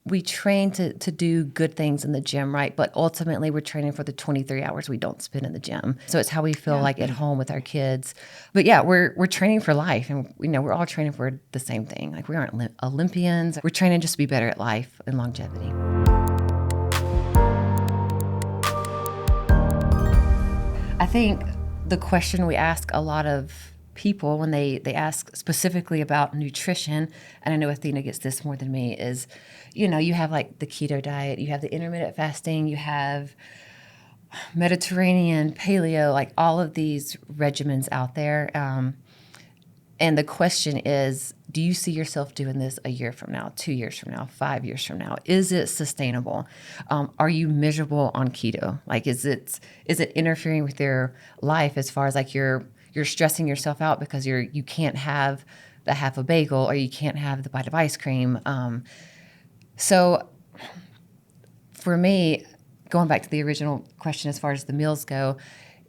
we train to do good things in the gym, right? But ultimately, we're training for the 23 hours we don't spend in the gym. So it's how we feel like at home with our kids. But yeah, we're training for life, and we're all training for the same thing. Like we aren't Olympians. We're training just to be better at life and longevity. I think the question we ask a lot of people when they ask specifically about nutrition, and I know Athena gets this more than me, is, you have like the keto diet, you have the intermittent fasting, you have Mediterranean, paleo, like all of these regimens out there. And the question is, do you see yourself doing this a year from now, 2 years from now, 5 years from now? Is it sustainable? Are you miserable on keto? Like, is it interfering with your life as far as like you're stressing yourself out because you can't have the half a bagel or you can't have the bite of ice cream? So for me, going back to the original question as far as the meals go,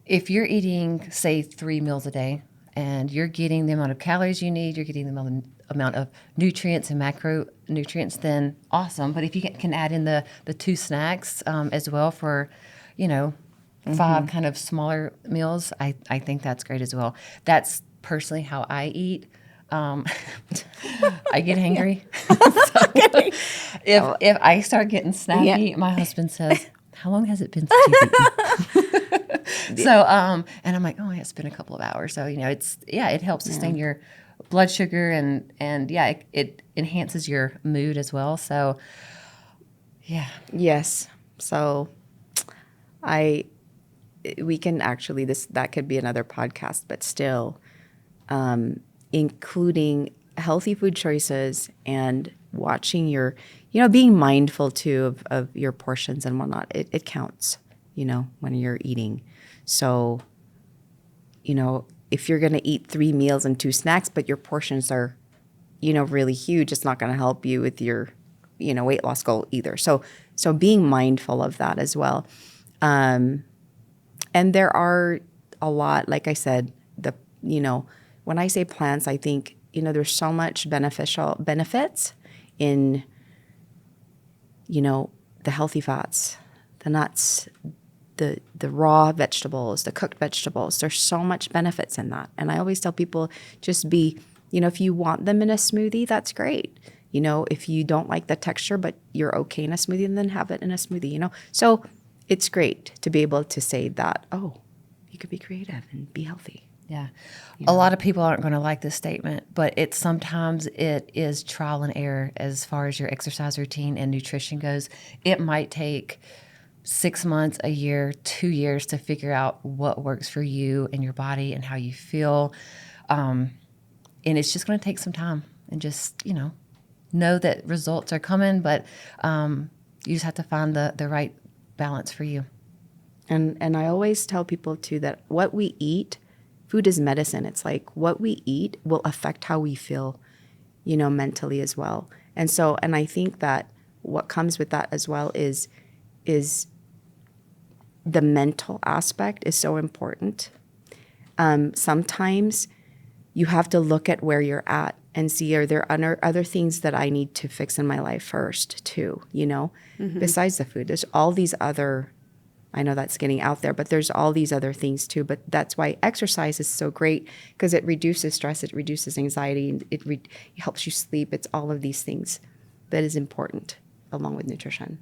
if you're eating, say, 3 meals a day, and you're getting the amount of calories you need, you're getting the amount of nutrients and macronutrients, then awesome. But if you can add in the 2 snacks as well for, 5 kind of smaller meals, I think that's great as well. That's personally how I eat. I get hangry. So if I start getting snappy, my husband says, "How long has it been since you've eaten?" So, and I'm like, oh, yeah, it's been a couple of hours. So, it helps sustain your blood sugar and it enhances your mood as well. So, yeah. Yes. So we can actually, that could be another podcast, but still, including healthy food choices and watching your, being mindful too of your portions and whatnot. It counts, when you're eating. So, if you're going to eat 3 meals and 2 snacks, but your portions are, really huge, it's not going to help you with your, weight loss goal either. So being mindful of that as well. And there are a lot, like I said, when I say plants, I think, there's so much benefits in, the healthy fats, the nuts, the raw vegetables, the cooked vegetables. There's so much benefits in that. And I always tell people just be, if you want them in a smoothie, that's great. If you don't like the texture, but you're okay in a smoothie, then have it in a smoothie, So it's great to be able to say that, oh, you could be creative and be healthy. Yeah. A lot of people aren't going to like this statement, but sometimes it is trial and error as far as your exercise routine and nutrition goes. It might take 6 months, a year, 2 years to figure out what works for you and your body and how you feel. And it's just going to take some time and just, know that results are coming, but you just have to find the right balance for you. And I always tell people too that what we eat, food is medicine. It's like what we eat will affect how we feel, mentally as well. And I think that what comes with that as well is the mental aspect is so important. Sometimes you have to look at where you're at and see, are there other things that I need to fix in my life first too, besides the food. There's all these other, I know that's getting out there, but there's all these other things too. But that's why exercise is so great, because it reduces stress, it reduces anxiety, it helps you sleep. It's all of these things that is important along with nutrition.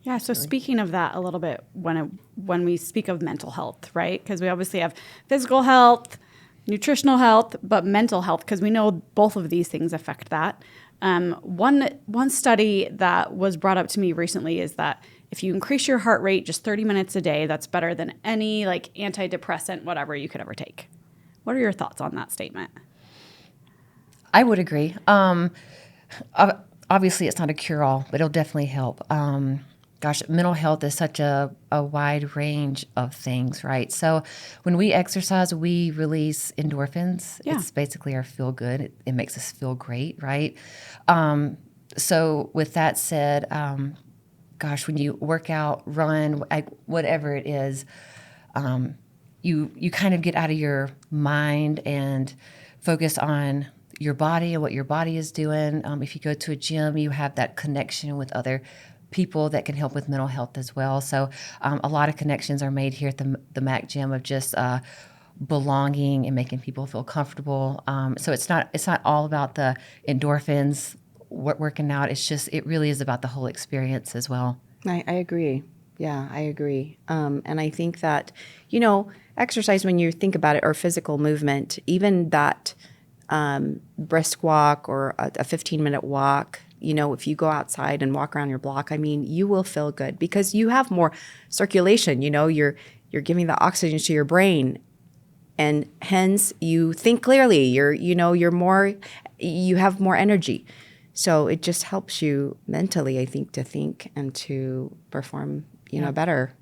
Yeah, so speaking of that a little bit, when we speak of mental health, right? Because we obviously have physical health, nutritional health, but mental health, because we know both of these things affect that. One study that was brought up to me recently is that if you increase your heart rate just 30 minutes a day, that's better than any like antidepressant, whatever you could ever take. What are your thoughts on that statement? I would agree. Obviously, it's not a cure-all, but it'll definitely help. Mental health is such a wide range of things, right? So when we exercise, we release endorphins. Yeah. It's basically our feel good. It makes us feel great, right? So with that said, when you work out, run, whatever it is, you kind of get out of your mind and focus on your body and what your body is doing. If you go to a gym, you have that connection with other people that can help with mental health as well. So a lot of connections are made here at the MAC gym of just belonging and making people feel comfortable. So it's not all about the endorphins working out. It really is about the whole experience as well. I agree. Yeah, I agree. And I think that, exercise, when you think about it, or physical movement, even that brisk walk or a 15-minute walk, if you go outside and walk around your block, I mean, you will feel good because you have more circulation. You're giving the oxygen to your brain, and hence you think clearly. You have more energy. So it just helps you mentally, I think, to think and to perform, better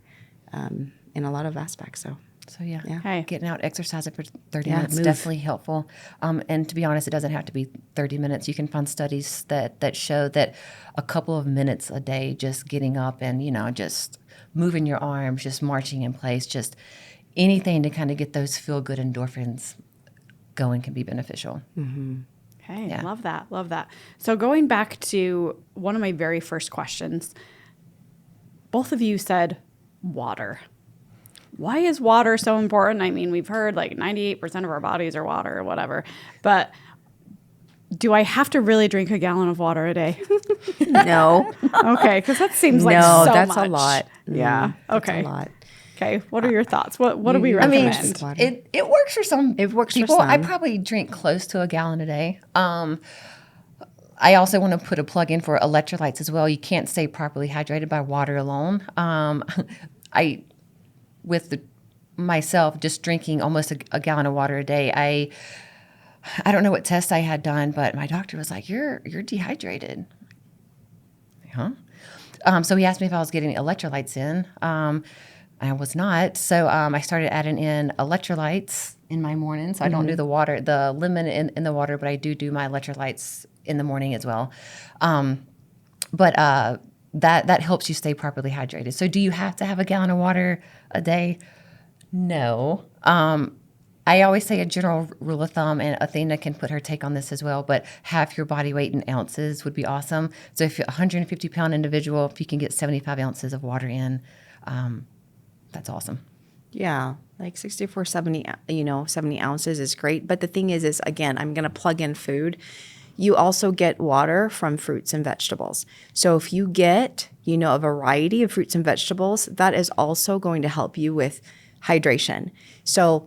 in a lot of aspects. So yeah, Okay. Getting out, exercising for 30 Yeah, minutes move. definitely helpful. And to be honest, it doesn't have to be 30 minutes. You can find studies that show that a couple of minutes a day, just getting up and just moving your arms, just marching in place, just anything to kind of get those feel good endorphins going can be beneficial. Okay, Yeah. love that. So going back to one of my very first questions, both of you said water. Why is water so important? I mean, we've heard like 98% of our bodies are water or whatever, but do I have to really drink a gallon of water a day? No, Okay, because that seems like no, so that's much. a lot. Yeah. That's Okay. a lot. Okay. What are your thoughts? What do we I mean, recommend? just water. It works for some It works for people. I some. probably drink close to a gallon a day. I also want to put a plug in for electrolytes as well. You can't stay properly hydrated by water alone. Myself, just drinking almost a gallon of water a day, I don't know what test I had done, but my doctor was like, "You're dehydrated." Huh? So he asked me if I was getting electrolytes in. I was not. So I started adding in electrolytes in my morning. So I don't do the lemon in the water, but I do my electrolytes in the morning as well. But that helps you stay properly hydrated. So do you have to have a gallon of water a day? No. I always say a general rule of thumb, and Athena can put her take on this as well, but half your body weight in ounces would be awesome. So if you're a 150-pound individual, if you can get 75 ounces of water in, that's awesome. Yeah, like 64, 70, 70 ounces is great. But the thing is again, I'm going to plug in food. You also get water from fruits and vegetables. So if you get, a variety of fruits and vegetables, that is also going to help you with hydration. So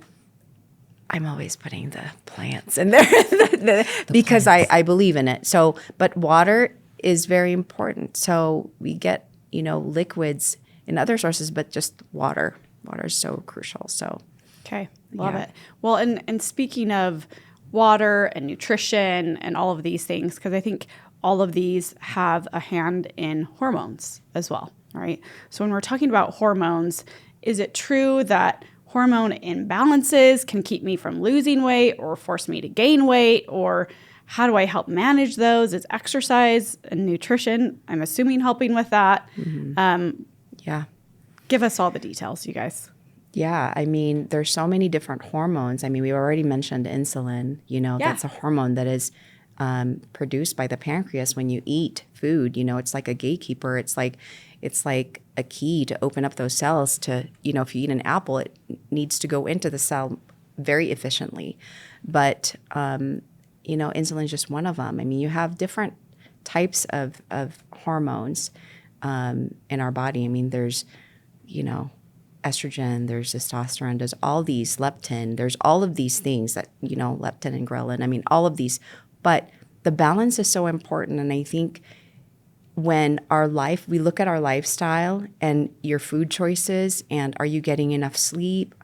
I'm always putting the plants in there because I believe in it. So, but water is very important. So we get, liquids in other sources, but just water. Water is so crucial. So, Okay, love Yeah. it. Well, and speaking of water and nutrition and all of these things, because I think all of these have a hand in hormones as well, right? So when we're talking about hormones, is it true that hormone imbalances can keep me from losing weight or force me to gain weight? Or how do I help manage those? Is exercise and nutrition, I'm assuming, helping with that? yeah. Give us all the details, you guys. Yeah, I mean, there's so many different hormones. I mean, we already mentioned insulin. That's a hormone that is produced by the pancreas when you eat food. It's like a gatekeeper. It's like a key to open up those cells to, if you eat an apple, it needs to go into the cell very efficiently. But, insulin is just one of them. I mean, you have different types of hormones in our body. I mean, there's, estrogen, there's testosterone, there's all these leptin, there's all of these things that, leptin and ghrelin, I mean, all of these. But the balance is so important. And I think when we look at our lifestyle and your food choices and are you getting enough sleep?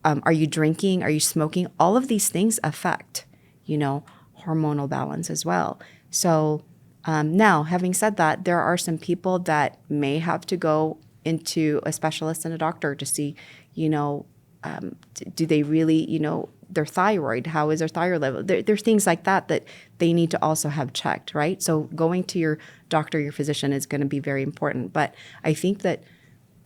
Are you drinking? Are you smoking? All of these things affect, hormonal balance as well. So now, having said that, there are some people that may have to go into a specialist and a doctor to see, do they really, their thyroid, how is their thyroid level? There's things like that they need to also have checked, right? So going to your doctor, your physician is going to be very important. But I think that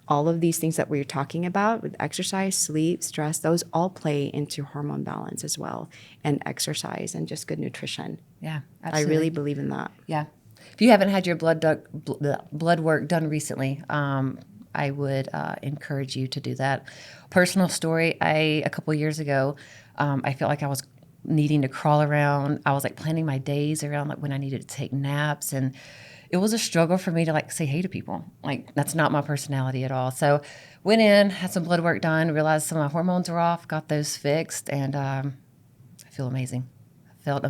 all of these things that we're talking about with exercise, sleep, stress, those all play into hormone balance as well, and exercise and just good nutrition. Yeah, I absolutely. really believe in that. Yeah. If you haven't had your blood work done recently, I would encourage you to do that. Personal story, a couple years ago, I felt like I was needing to crawl around. I was like planning my days around like when I needed to take naps, and it was a struggle for me to like say hey to people. Like that's not my personality at all. So went in, had some blood work done, realized some of my hormones were off, got those fixed, and I feel amazing. I felt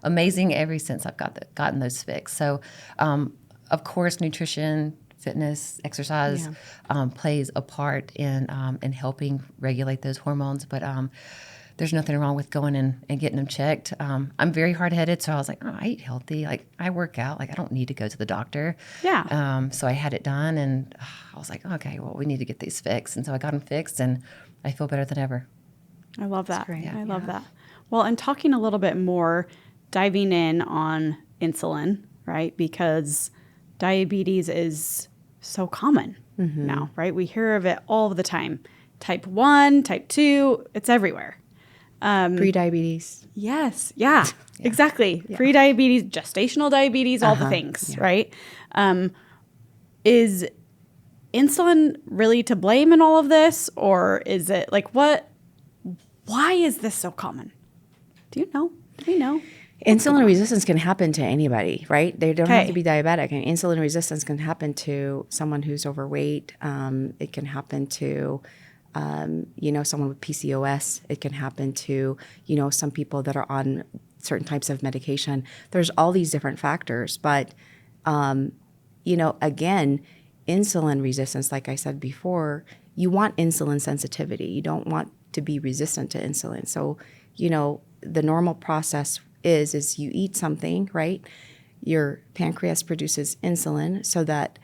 amazing ever since I've gotten those fixed. So of course, nutrition, fitness, exercise plays a part in helping regulate those hormones. But there's nothing wrong with going in and getting them checked. I'm very hard-headed, so I was like, oh, I eat healthy. Like, I work out. Like, I don't need to go to the doctor. Yeah. So I had it done, and I was like, okay, well, we need to get these fixed. And so I got them fixed, and I feel better than ever. I love that. great. I love that. Well, and talking a little bit more, diving in on insulin, right? Because diabetes is so common now, right? We hear of it all the time. Type 1, type 2, it's everywhere. Pre-diabetes. Yes. Yeah, exactly. Yeah. Pre-diabetes, gestational diabetes, all the things, right? Is insulin really to blame in all of this? Or is it like why is this so common? Do you know? Do we know? Insulin resistance can happen to anybody, right? They don't have to be diabetic. And insulin resistance can happen to someone who's overweight. It can happen to someone with PCOS. It can happen to, some people that are on certain types of medication. There's all these different factors. But, again, insulin resistance, like I said before, you want insulin sensitivity. You don't want to be resistant to insulin. So, the normal process is you eat something, right? Your pancreas produces insulin so that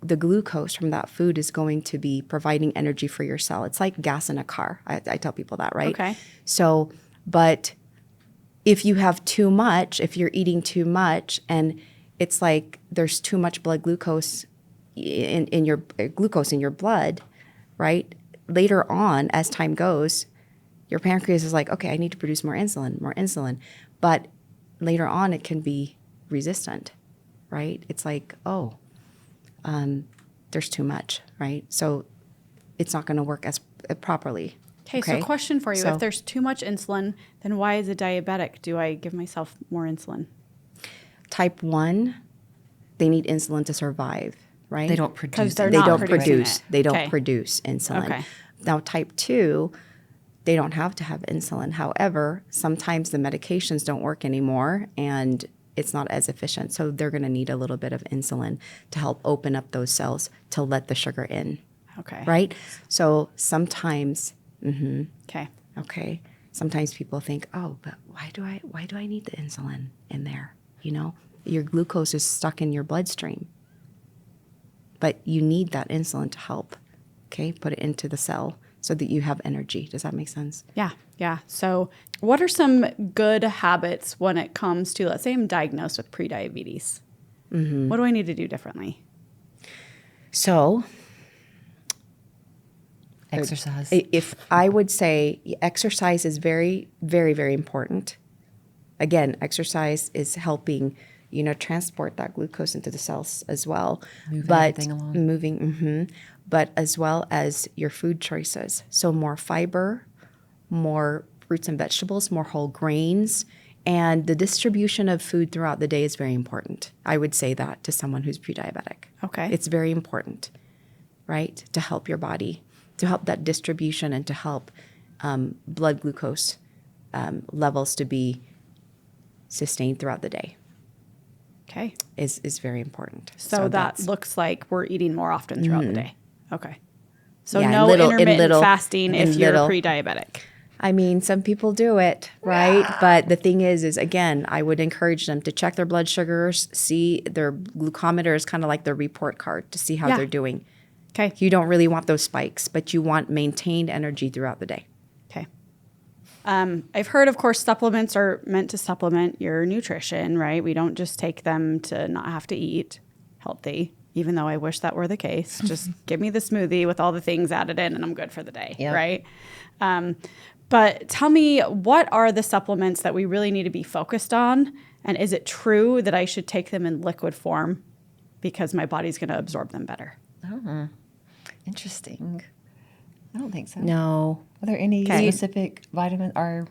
the glucose from that food is going to be providing energy for your cell. It's like gas in a car. I tell people that, right? Okay. So, but if you have too much, if you're eating too much, and it's like there's too much blood glucose in your glucose in your blood, right? Later on, as time goes, your pancreas is like, okay, I need to produce more insulin. But later on, it can be resistant, right? It's like, there's too much, right? So it's not going to work as properly. Okay, so question for you. If there's too much insulin, then why is it diabetic? Do I give myself more insulin? Type 1, they need insulin to survive, right? They don't produce. They don't produce insulin. Okay. Now, type 2, they don't have to have insulin. However, sometimes the medications don't work anymore, and it's not as efficient. So they're going to need a little bit of insulin to help open up those cells to let the sugar in. Okay. Right? So sometimes, Okay. Sometimes people think, oh, but why do I need the insulin in there? Your glucose is stuck in your bloodstream. But you need that insulin to help, put it into the cell so that you have energy. Does that make sense? Yeah. So what are some good habits when it comes to, let's say I'm diagnosed with prediabetes? What do I need to do differently? So Exercise. If I would say exercise is very, very, very important. Again, exercise is helping, transport that glucose into the cells as well. But as well as your food choices. So more fiber, more fruits and vegetables, more whole grains, and the distribution of food throughout the day is very important. I would say that to someone who's pre-diabetic. Okay. It's very important, right, to help your body, to help that distribution and to help blood glucose levels to be sustained throughout the day. Okay. Is very important. So that looks like we're eating more often throughout the day. Okay. So Yeah, no intermittent fasting if you're little. pre-diabetic. I mean, some people do it, right? Yeah. But the thing is again, I would encourage them to check their blood sugars, see their glucometer is kind of like their report card to see how they're doing. Okay. You don't really want those spikes, but you want maintained energy throughout the day. Okay. I've heard, of course, supplements are meant to supplement your nutrition, right? We don't just take them to not have to eat healthy. even though I wish that were the case. Just give me the smoothie with all the things added in and I'm good for the day, Yep. right? But tell me, what are the supplements that we really need to be focused on? And is it true that I should take them in liquid form because my body's going to absorb them better? Oh, interesting. I don't think so. No. Are there any Okay. specific vitamin or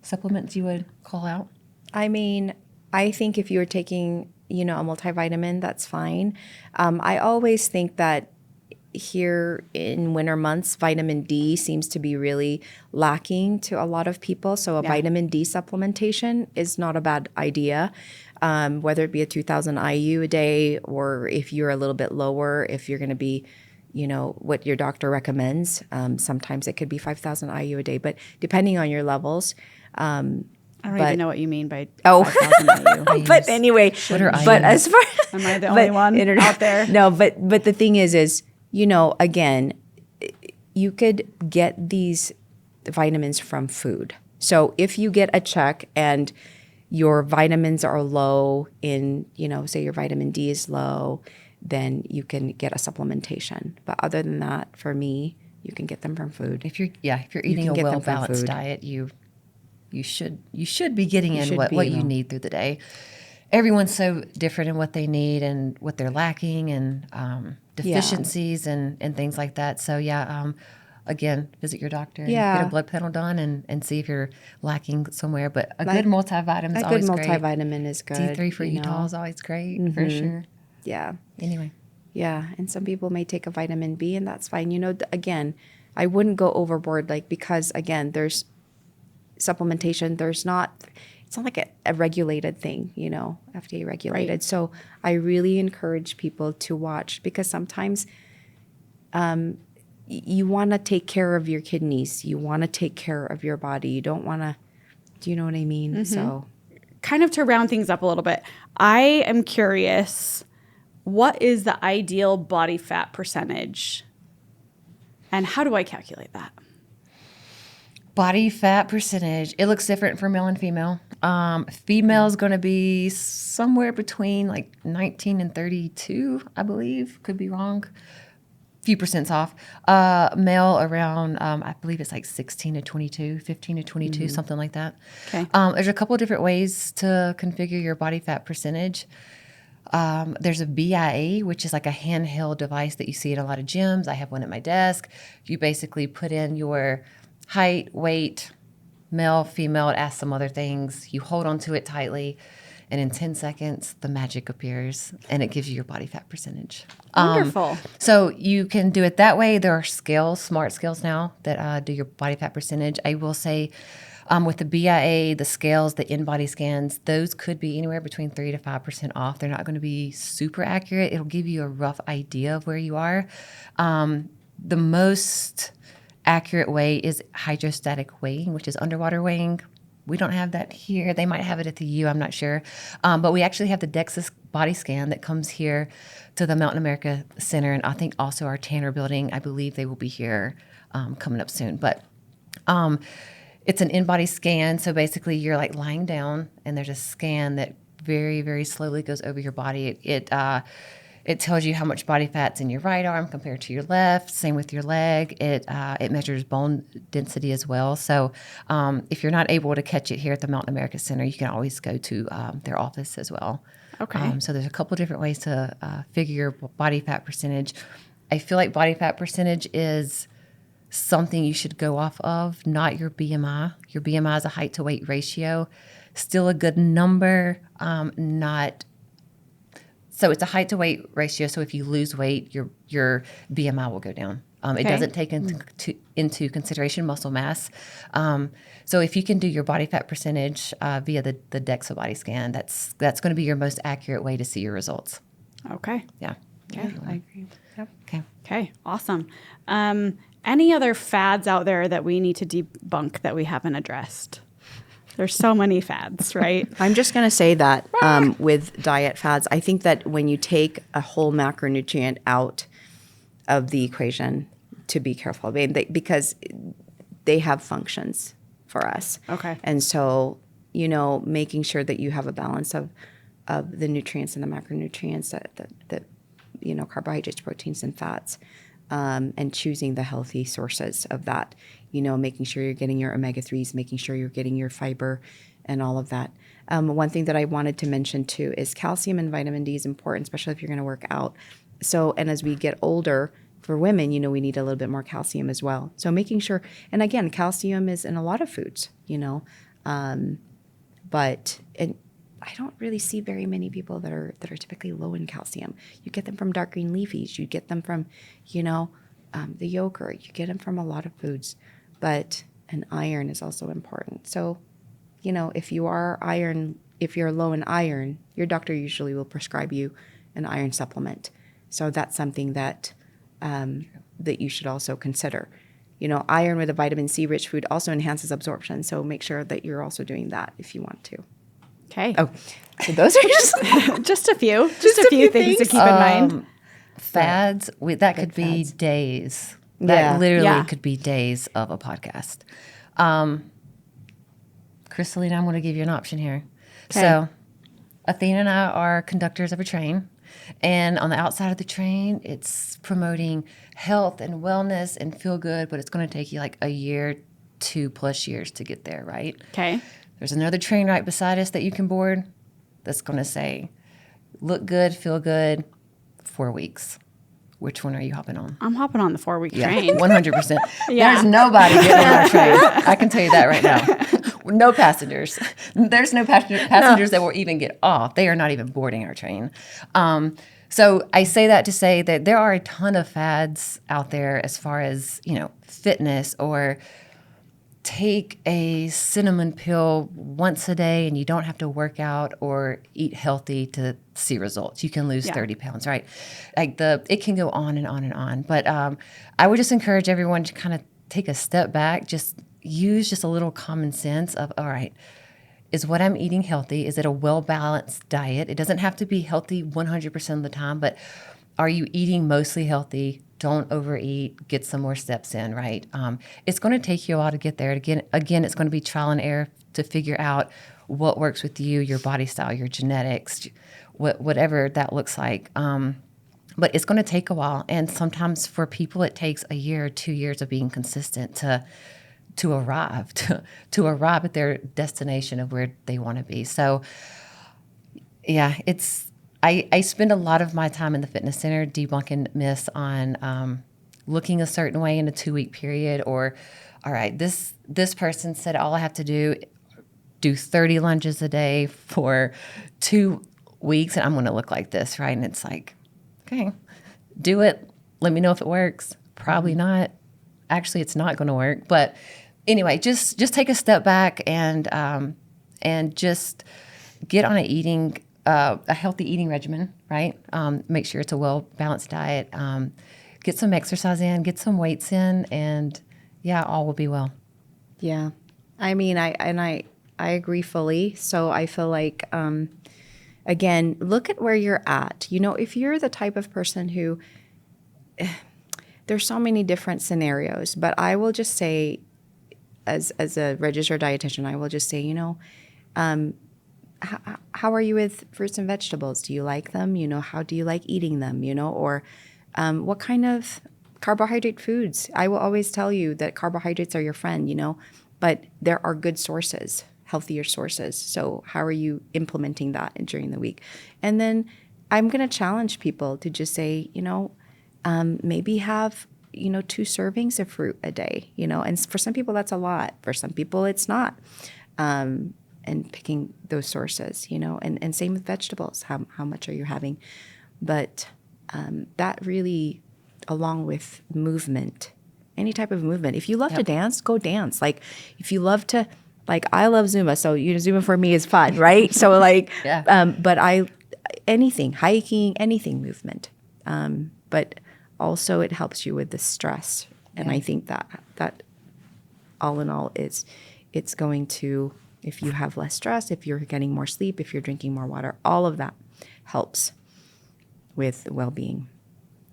supplements you would call out? I mean, I think if you're taking, a multivitamin, that's fine. I always think that here in winter months, vitamin D seems to be really lacking to a lot of people. So a vitamin D supplementation is not a bad idea, whether it be a 2,000 IU a day, or if you're a little bit lower, if you're going to be, what your doctor recommends. Sometimes it could be 5,000 IU a day, but depending on your levels. I don't But- even know what you mean by Oh. 5,000 IU. But anyway, What are but IUs? as far Am I the only one out there? No, but the thing is, again, you could get these vitamins from food. So if you get a check and your vitamins are low in, say your vitamin D is low, then you can get a supplementation. But other than that, for me, you can get them from food. If you're eating can a get them well from balanced food. diet, you should be getting in should what be, you though. need through the day. Everyone's so different in what they need and what they're lacking and deficiencies and things like that. So again, visit your doctor and Yeah. get a blood panel done and see if you're lacking somewhere. But a Like, good multivitamin is A good always great. multivitamin is good. D3 for Utah is always great for sure. Yeah. Anyway, Yeah, and some people may take a vitamin B, and that's fine. Again, I wouldn't go overboard, because again, there's supplementation. It's not like a regulated thing, FDA regulated. Right. So I really encourage people to watch, because sometimes you want to take care of your kidneys. You want to take care of your body. You don't want to, do you know what I mean? So Kind of to round things up a little bit, I am curious, what is the ideal body fat percentage? And how do I calculate that? body fat percentage, it looks different for male and female. Female is going to be somewhere between like 19 and 32, I believe. Could be wrong. Few percents off. Male around, I believe it's like 16 to 22, 15 to 22, something like that. Okay. There's a couple of different ways to configure your body fat percentage. There's a BIA, which is like a handheld device that you see at a lot of gyms. I have one at my desk. You basically put in your height, weight, male, female, it asks some other things. You hold onto it tightly, and in 10 seconds, the magic appears, and it gives you your body fat percentage. Wonderful. So you can do it that way. There are scales, smart scales now that do your body fat percentage. I will say with the BIA, the scales, the in-body scans, those could be anywhere between 3 to 5% off. They're not going to be super accurate. It'll give you a rough idea of where you are. The most accurate way is hydrostatic weighing, which is underwater weighing. We don't have that here. They might have it at the U, I'm not sure. But we actually have the DEXA body scan that comes here to the Mountain America Center, and I think also our Tanner building. I believe they will be here coming up soon. But it's an in-body scan. So basically you're like lying down, and there's a scan that very, very slowly goes over your body. It tells you how much body fat's in your right arm compared to your left. Same with your leg. It measures bone density as well. So if you're not able to catch it here at the Mountain America Center, you can always go to their office as well. Okay. So there's a couple different ways to figure your body fat percentage. I feel like body fat percentage is something you should go off of, not your BMI. Your BMI is a height to weight ratio. Still a good number, So it's a height to weight ratio. So if you lose weight, your BMI will go down. It doesn't take into consideration muscle mass. So if you can do your body fat percentage via the DEXA body scan, that's going to be your most accurate way to see your results. Okay. Yeah. yeah, I agree. Yep. Okay. Okay. Awesome. Any other fads out there that we need to debunk that we haven't addressed? There's so many fads, right? I'm just going to say that with diet fads, I think that when you take a whole macronutrient out of the equation, to be careful, because they have functions for us. Okay. And so, making sure that you have a balance of the nutrients and the macronutrients that carbohydrates, proteins, and fats, and choosing the healthy sources of that, making sure you're getting your omega-3s, making sure you're getting your fiber and all of that. One thing that I wanted to mention too is calcium and vitamin D is important, especially if you're going to work out. So, and as we get older, for women, we need a little bit more calcium as well. So making sure, and again, calcium is in a lot of foods, but I don't really see very many people that are typically low in calcium. You get them from dark green leafies. You get them from, the yogurt. You get them from a lot of foods, and iron is also important. So, if you're low in iron, your doctor usually will prescribe you an iron supplement. So that's something that you should also consider. Iron with a vitamin C rich food also enhances absorption. So make sure that you're also doing that if you want to. Okay. Oh, so those are just just a few things to keep in mind. Fads, that could be fads. Days. That Yeah. literally Yeah. could be days of a podcast. Crystalline, I'm going to give you an option here. Okay. So Athena and I are conductors of a train. And on the outside of the train, it's promoting health and wellness and feel good, but it's going to take you like a year, 2+ years to get there, right? Okay. There's another train right beside us that you can board that's going to say, look good, feel good, 4 weeks. Which one are you hopping on? I'm hopping on the 4-week Yeah, train. 100%. Yeah. There's nobody getting on our train. I can tell you that right now. No passengers. There's no passengers that will even get off. They are not even boarding our train. So I say that to say that there are a ton of fads out there as far as, fitness, or take a cinnamon pill once a day and you don't have to work out or eat healthy to see results. You can lose 30 pounds, right? It can go on and on and on. But I would just encourage everyone to kind of take a step back, just use just a little common sense of, all right, is what I'm eating healthy? Is it a well-balanced diet? It doesn't have to be healthy 100% of the time, but are you eating mostly healthy? Don't overeat, get some more steps in, right? It's going to take you a while to get there. Again, it's going to be trial and error to figure out what works with you, your body style, your genetics, whatever that looks like. But it's going to take a while. And sometimes for people, it takes a year or 2 years of being consistent to arrive at their destination of where they want to be. So, yeah, I spend a lot of my time in the fitness center debunking myths on looking a certain way in a 2-week period, or, all right, this person said all I have to do 30 lunges a day for 2 weeks and I'm going to look like this, right? And it's like, okay, do it. Let me know if it works. Probably not. Actually, it's not going to work. But anyway, just take a step back and just get on a healthy eating regimen, right? Make sure it's a well-balanced diet. Get some exercise in, get some weights in, and all will be well. Yeah. I mean, I agree fully. So I feel like, again, look at where you're at. If you're the type of person who, there's so many different scenarios, but I will just say, as a registered dietitian, I will just say, how are you with fruits and vegetables? Do you like them? How do you like eating them? Or what kind of carbohydrate foods? I will always tell you that carbohydrates are your friend, but there are good sources, healthier sources. So how are you implementing that during the week? And then I'm going to challenge people to just say, maybe have, 2 servings of fruit a day, and for some people that's a lot. For some people it's not. And picking those sources, and same with vegetables. How much are you having? But that really, along with movement, any type of movement. If you love to dance, go dance. Like if you love to, I love Zumba, so Zumba for me is fun, right? So but anything, hiking, anything movement. But also it helps you with the stress, and I think that all in all it's going to. If you have less stress, if you're getting more sleep, if you're drinking more water, all of that helps with well-being.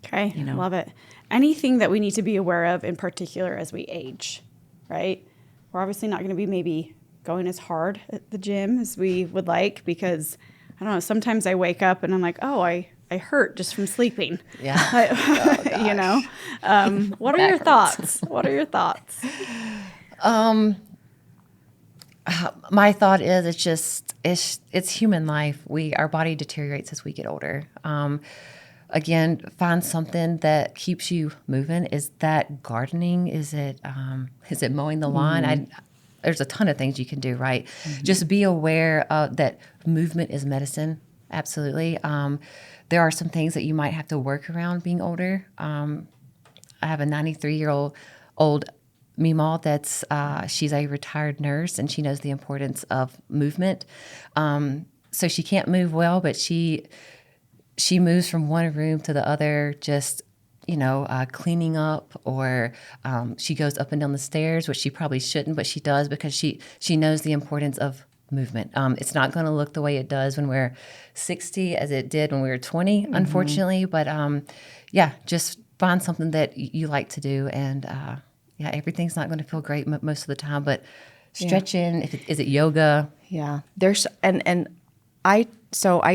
Okay, love it. Anything that we need to be aware of in particular as we age, right? We're obviously not going to be maybe going as hard at the gym as we would like because, I don't know, sometimes I wake up and I'm like, oh, I I hurt just from sleeping. Yeah. You know, what are your thoughts? What are your thoughts? My thought is it's human life. Our body deteriorates as we get older. Again, find something that keeps you moving. Is that gardening? Is it mowing the lawn? There's a ton of things you can do, right? Just be aware that movement is medicine. Absolutely. There are some things that you might have to work around being older. I have a 93-year-old Meemaw that's she's a retired nurse, and she knows the importance of movement. So she can't move well, but she moves from one room to the other, just cleaning up, or she goes up and down the stairs, which she probably shouldn't, but she does because she knows the importance of movement. It's not going to look the way it does when we're 60 as it did when we were 20, unfortunately. But just find something that you like to do, and everything's not going to feel great most of the time, but stretching, is it yoga? Yeah. There's, and I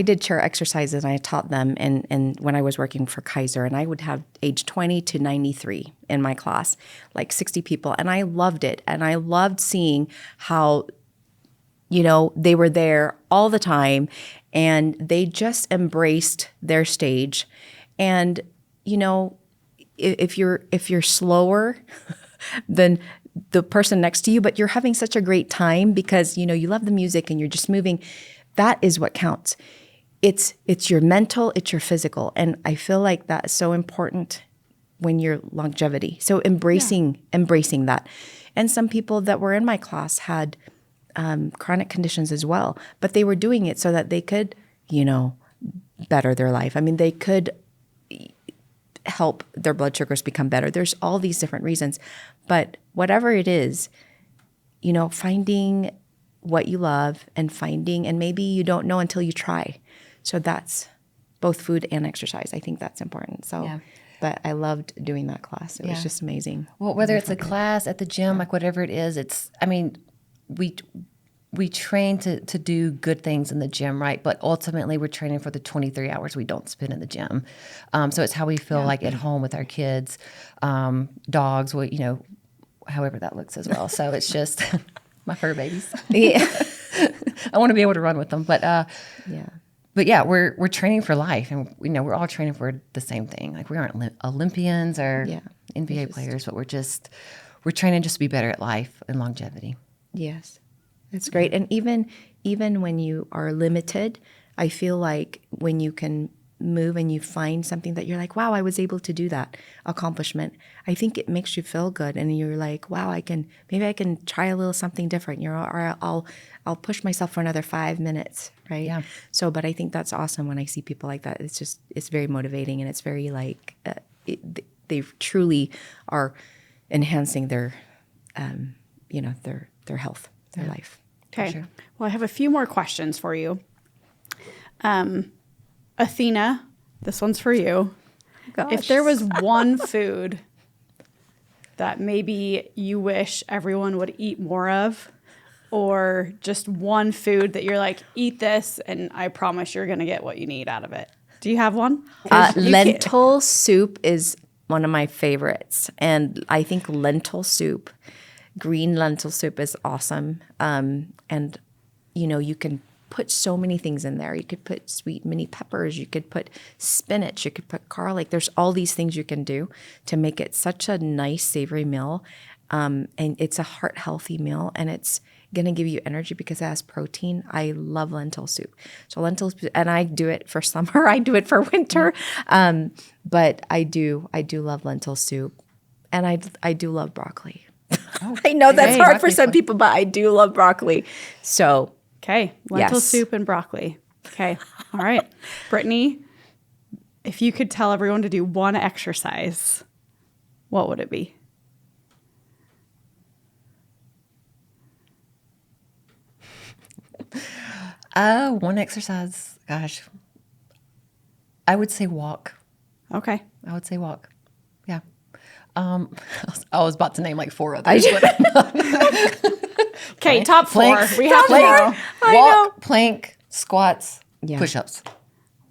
did chair exercises, and I taught them and when I was working for Kaiser, and I would have age 20 to 93 in my class, like 60 people. And I loved it. And I loved seeing how, they were there all the time, and they just embraced their stage. And, if you're slower than the person next to you, but you're having such a great time because, you love the music and you're just moving, that is what counts. It's your mental, it's your physical. And I feel like that's so important when you're longevity. So embracing that. And some people that were in my class had chronic conditions as well, but they were doing it so that they could, better their life. I mean, they could help their blood sugars become better. There's all these different reasons, but whatever it is, finding what you love and maybe you don't know until you try. So that's both food and exercise. I think that's important. So, but I loved doing that class. It was just amazing. Well, whether it's a class at the gym, like whatever it is, we train to do good things in the gym, right? But ultimately, we're training for the 23 hours we don't spend in the gym. So it's how we feel like at home with our kids, dogs, however that looks as well. So it's just my fur babies. Yeah, I want to be able to run with them, but we're training for life, and we're all training for the same thing. Like we aren't Olympians or NBA players, but we're training just to be better at life and longevity. Yes. That's great. And even when you are limited, I feel like when you can move and you find something that you're like, wow, I was able to do that accomplishment, I think it makes you feel good. And you're like, wow, maybe I can try a little something different, or I'll push myself for another 5 minutes. Right. Yeah. So, but I think that's awesome when I see people like that. It's very motivating, and it's very like, they truly are enhancing their, their health, their life. Okay. Sure. Well, I have a few more questions for you. Athena, this one's for you. Gosh. If there was one food that maybe you wish everyone would eat more of, or just one food that you're like, eat this and I promise you're going to get what you need out of it. Do you have one? Lentil soup is one of my favorites. And I think lentil soup, green lentil soup is awesome. And, you can put so many things in there. You could put sweet mini peppers. You could put spinach. You could put garlic. There's all these things you can do to make it such a nice, savory meal. And it's a heart-healthy meal, and it's going to give you energy because it has protein. I love lentil soup. So lentils, and I do it for summer. I do it for winter. But I do love lentil soup, and I do love broccoli. Oh, I know that's hard for some people, but I do love broccoli. So, okay, lentil soup and broccoli. Okay, all right. Brittany, if you could tell everyone to do one exercise, what would it be? One exercise, gosh, I would say walk. Okay. I would say walk. Yeah. I was about to name like 4 others. Okay, top 4. Plank, we have to know. Walk, plank, squats, push-ups.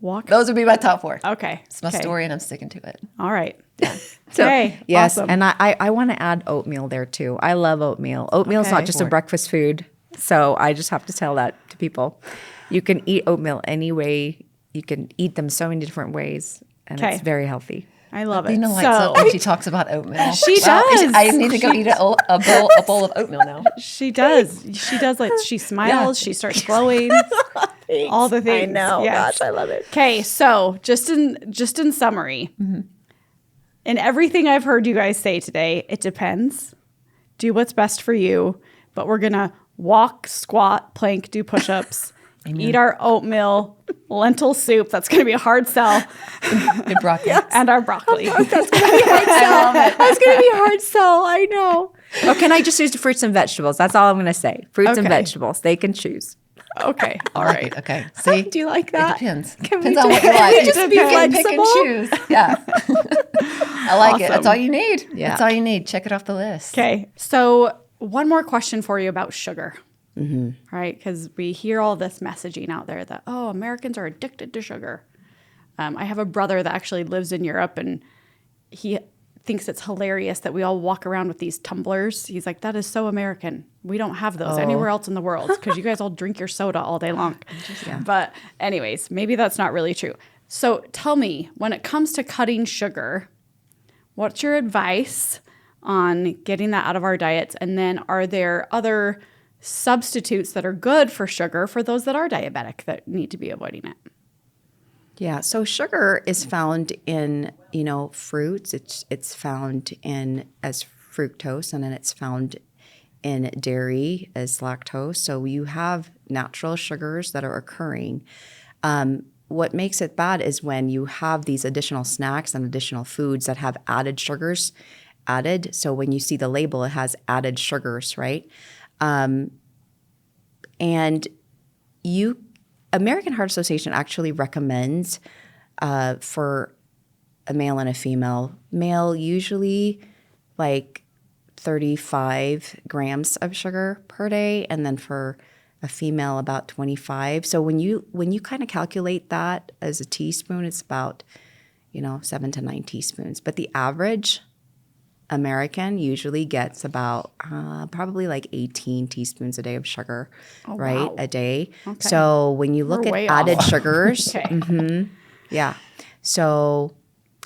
Walk. Those would be my top 4. Okay. It's my story, and I'm sticking to it. All right. So, Okay. yes, Awesome. and I want to add oatmeal there too. I love oatmeal. Oatmeal is not Okay. just a breakfast food, so I just have to tell that to people. You can eat oatmeal any way. You can eat them so many different ways, and Okay. it's very healthy. I love it. Dina likes it when she talks about oatmeal. She Wow, does. I need to go eat a bowl of oatmeal now. She does. She does. Like she smiles. She starts glowing. All the things. I know. Yes. Gosh, I love it. Okay, so just in summary, in everything I've heard you guys say today, it depends. Do what's best for you, but we're gonna walk, squat, plank, do push-ups, eat our oatmeal, lentil soup. That's gonna be a hard sell, Good broccoli. and our broccoli. I love it. That's going to be a hard sell. I know. Oh, can I just use the fruits and vegetables? That's all I'm going to say. Fruits and Okay. vegetables. They can choose. Okay, all All right. right. Okay. See, Do you like it that? depends. Can we Depends on do what you it? like. Just be You can pick and flexible? choose. Yeah. I like it. That's Awesome. all you need. Yeah. That's all you need. Check it off the list. Okay, so one more question for you about sugar. Right? Because we hear all this messaging out there that, oh, Americans are addicted to sugar. I have a brother that actually lives in Europe, and he thinks it's hilarious that we all walk around with these tumblers. He's like, that is so American. We don't have those anywhere else in the world because you guys all drink your soda all day long. But anyways, maybe that's not really true. So tell me, when it comes to cutting sugar, what's your advice on getting that out of our diets? And then are there other substitutes that are good for sugar for those that are diabetic that need to be avoiding it? Yeah. So sugar is found in, fruits. It's found in as fructose, and then it's found in dairy as lactose. So you have natural sugars that are occurring. What makes it bad is when you have these additional snacks and additional foods that have added sugars added. So when you see the label, it has added sugars, right? And American Heart Association actually recommends for a male and a female. Male usually like 35 grams of sugar per day, and then for a female about 25. So when you kind of calculate that as a teaspoon, it's about 7 to 9 teaspoons. But the average American usually gets about probably like 18 teaspoons a day of sugar, right? wow. A day. Okay. So when you look We're at way added off. sugars, Okay. yeah. So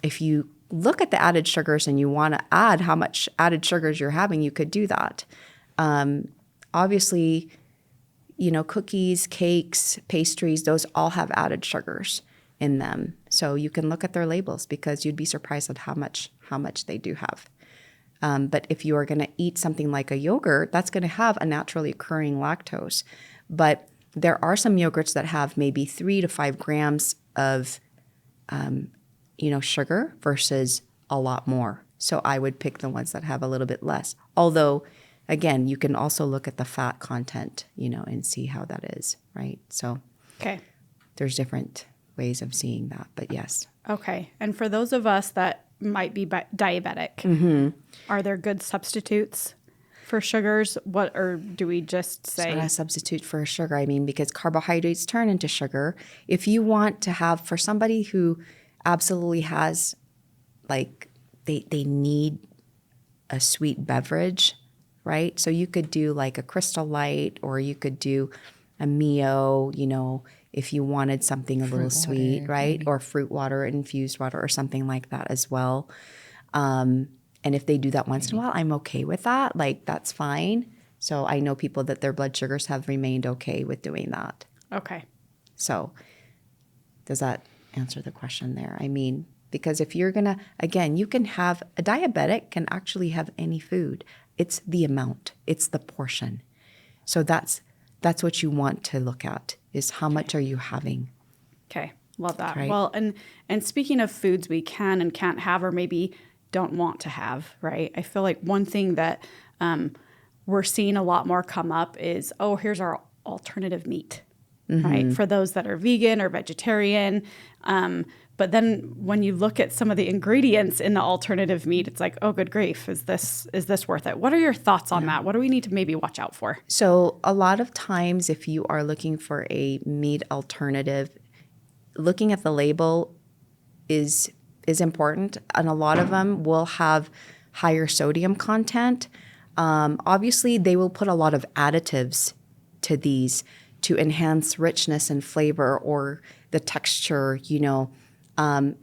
if you look at the added sugars and you want to add how much added sugars you're having, you could do that. Obviously, cookies, cakes, pastries, those all have added sugars in them. So you can look at their labels because you'd be surprised at how much they do have. But if you are going to eat something like a yogurt, that's going to have a naturally occurring lactose. But there are some yogurts that have maybe 3 to 5 grams of, sugar versus a lot more. So I would pick the ones that have a little bit less. Although, again, you can also look at the fat content, and see how that is, right? So Okay. there's different ways of seeing that. But yes. Okay. And for those of us that might be diabetic, are there good substitutes for sugars? Or do we just It's say not a substitute for sugar. I mean, because carbohydrates turn into sugar. If you want to have, for somebody who absolutely has, like, they need a sweet beverage, right? So you could do like a Crystal Light, or you could do a Mio, if you wanted something a little sweet, right? Or fruit water, infused water, or something like that as well. And if they do that once in a while, I'm okay with that. Like, that's fine. So I know people that their blood sugars have remained okay with doing that. okay. So does that answer the question there? I mean, because if you're going to, again, you can have, a diabetic can actually have any food. It's the amount, it's the portion. So that's what you want to look at, is how much are you having? Okay. Love that. Right. Well, and speaking of foods we can and can't have, or maybe don't want to have, right? I feel like one thing that we're seeing a lot more come up is, oh, here's our alternative meat, right? For those that are vegan or vegetarian. But then when you look at some of the ingredients in the alternative meat, it's like, oh, good grief, is this worth it? What are your thoughts on that? What do we need to maybe watch out for? So a lot of times if you are looking for a meat alternative, looking at the label is important, and a lot of them will have higher sodium content. Obviously, they will put a lot of additives to these to enhance richness and flavor or the texture,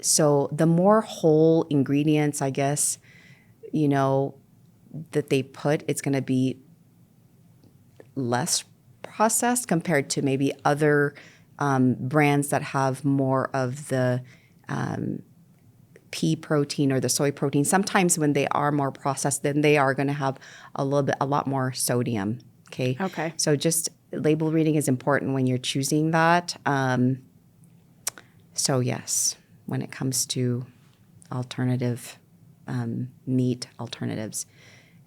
so the more whole ingredients, I guess, that they put, it's going to be less processed compared to maybe other brands that have more of the pea protein or the soy protein. Sometimes when they are more processed, then they are going to have a lot more sodium. Okay. Okay. So just label reading is important when you're choosing that. So yes, when it comes to alternative meat alternatives,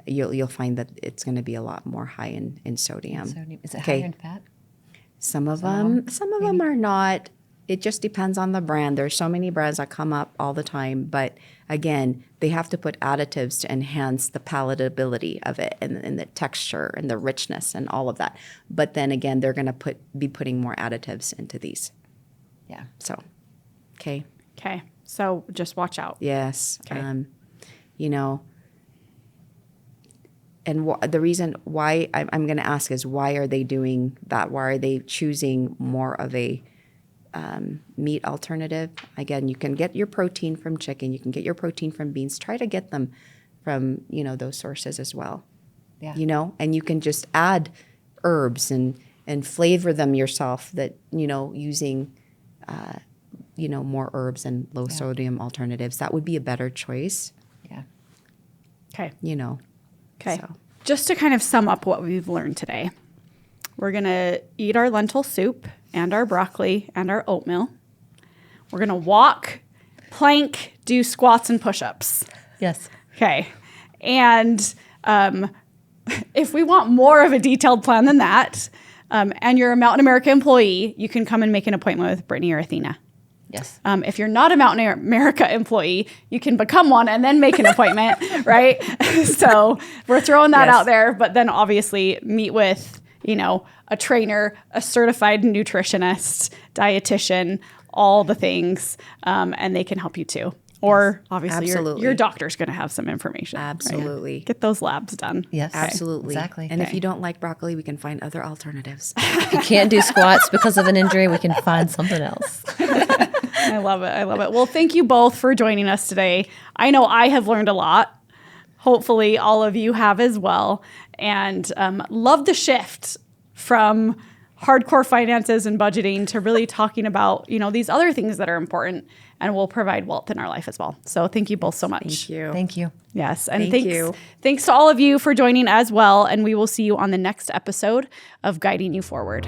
you'll find that it's going to be a lot more high in sodium. Sodium. Is it higher in fat? Some of them are not. It just depends on the brand. There's so many brands that come up all the time, but again, they have to put additives to enhance the palatability of it and the texture and the richness and all of that. But then again, they're going to be putting more additives into these. Yeah. So, okay. Okay. So just watch out. Yes. Okay. And the reason why I'm going to ask is, why are they doing that? Why are they choosing more of a meat alternative? Again, you can get your protein from chicken. You can get your protein from beans. Try to get them from, those sources as well. Yeah. And you can just add herbs and flavor them yourself using, more herbs and low sodium alternatives. That would be a better choice. Yeah. Okay. Okay. So. Just to kind of sum up what we've learned today, we're going to eat our lentil soup and our broccoli and our oatmeal. We're going to walk, plank, do squats and push-ups. Yes. Okay. And if we want more of a detailed plan than that, and you're a Mountain America employee, you can come and make an appointment with Brittany or Athena. Yes. If you're not a Mountain America employee, you can become one and then make an appointment, right? So we're throwing that out there, but then obviously meet with, a trainer, a certified nutritionist, dietitian, all the things, and they can help you too. Or obviously your doctor's going to have some information. Absolutely. Right? Get those labs done. Yes. Okay. Absolutely. Exactly. And if you don't like broccoli, we can find other alternatives. If you can't do squats because of an injury, we can find something else. I love it. Well, thank you both for joining us today. I know I have learned a lot. Hopefully all of you have as well. And love the shift from hardcore finances and budgeting to really talking about, these other things that are important and will provide wealth in our life as well. So thank you both so much. Thank you. Thank you. Yes. And Thank you. Thanks to all of you for joining as well. And we will see you on the next episode of Guiding You Forward.